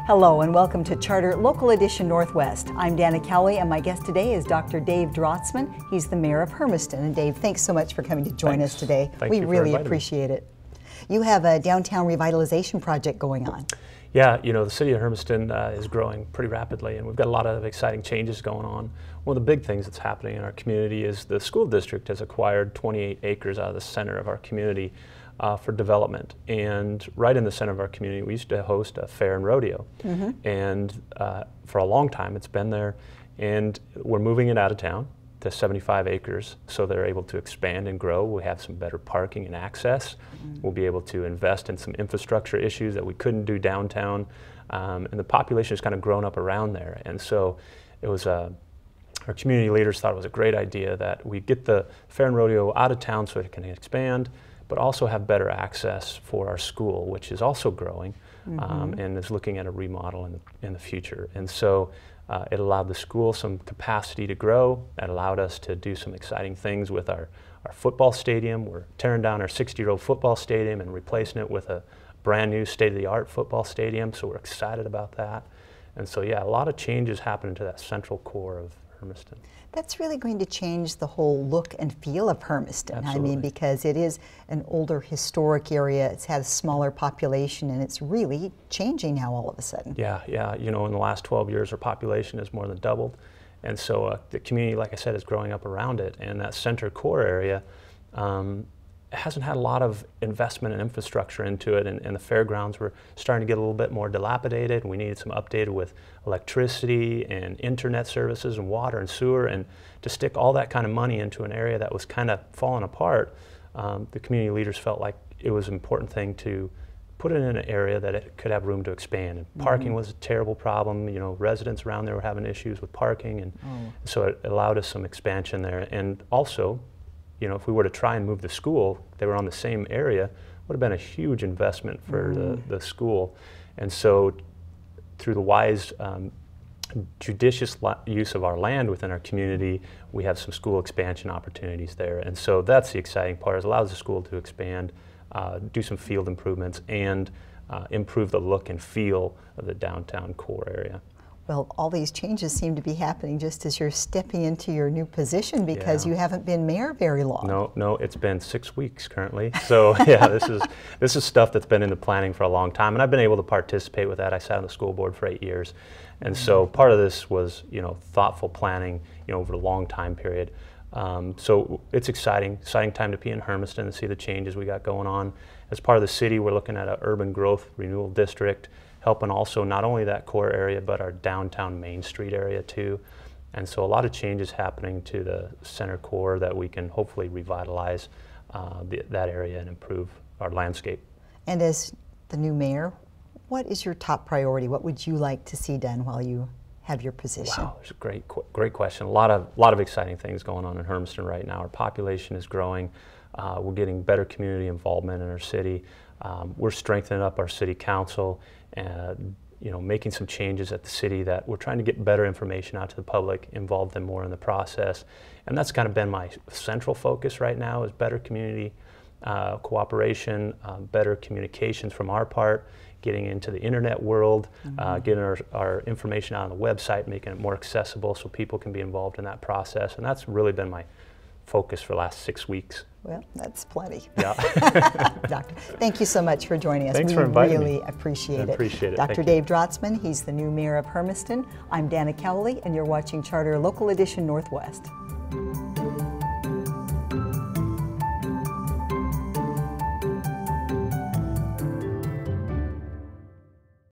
Hello and welcome to Charter Local Edition Northwest. I'm Dana Cowley and my guest today is Dr. Dave Drotzmann. He's the mayor of Hermiston. And Dave, thanks so much for coming to join us today. We really appreciate it. You have a downtown revitalization project going on. Yeah, you know, the city of Hermiston is growing pretty rapidly and we've got a lot of exciting changes going on. One of the big things that's happening in our community is the school district has acquired 28 acres out of the center of our community for development. And right in the center of our community, we used to host a fair and rodeo. And for a long time, it's been there. And we're moving it out of town to 75 acres so they're able to expand and grow. We have some better parking and access. We'll be able to invest in some infrastructure issues that we couldn't do downtown. And the population has kind of grown up around there. And so it was our community leaders thought it was a great idea that we get the fair and rodeo out of town so it can expand, but also have better access for our school, which is also growing and is looking at a remodel in the future. And so it allowed the school some capacity to grow. It allowed us to do some exciting things with our football stadium. We're tearing down our 60-year-old football stadium and replacing it with a brand new state-of-the-art football stadium, so we're excited about that. And so yeah, a lot of changes happening to that central core of Hermiston. That's really going to change the whole look and feel of Hermiston. Absolutely. I mean, because it is an older historic area, it's had a smaller population, and it's really changing now all of a sudden. Yeah, you know, in the last 12 years, our population has more than doubled. And so the community, like I said, is growing up around it, and that center core area hasn't had a lot of investment and infrastructure into it, and the fairgrounds were starting to get a little bit more dilapidated. We needed some updated with electricity and internet services and water and sewer, and to stick all that kind of money into an area that was kind of falling apart, the community leaders felt like it was an important thing to put it in an area that it could have room to expand. And parking was a terrible problem. You know, residents around there were having issues with parking, and so it allowed us some expansion there. And also, you know, if we were to try and move the school, they were on the same area, would have been a huge investment for the school. And so through the wise, judicious use of our land within our community, we have some school expansion opportunities there. And so that's the exciting part, is it allows the school to expand, do some field improvements, and improve the look and feel of the downtown core area. Well, all these changes seem to be happening just as you're stepping into your new position, because you haven't been mayor very long. No, it's been 6 weeks currently. So yeah, this is stuff that's been in the planning for a long time, and I've been able to participate with that. I sat on the school board for 8 years, and so part of this was, you know, thoughtful planning, you know, over a long time period. So it's exciting time to be in Hermiston and see the changes we got going on. As part of the city, we're looking at an urban growth renewal district, helping also not only that core area, but our downtown Main Street area too. And so a lot of changes happening to the center core that we can hopefully revitalize that area and improve our landscape. And as the new mayor, what is your top priority? What would you like to see done while you have your position? Wow, that's a great question. A lot of exciting things going on in Hermiston right now. Our population is growing. We're getting better community involvement in our city. We're strengthening up our city council, and you know, making some changes at the city that we're trying to get better information out to the public, involve them more in the process. And that's kind of been my central focus right now, is better community cooperation, better communications from our part, getting into the internet world, getting our information out on the website, making it more accessible so people can be involved in that process. And that's really been my focus for the last 6 weeks. Well, that's plenty. Yeah. Doctor, thank you so much for joining us. Thanks for inviting me. We really appreciate it. I appreciate it. Dr. Dave Drotzmann, he's the new mayor of Hermiston. I'm Dana Cowley, and you're watching Charter Local Edition Northwest.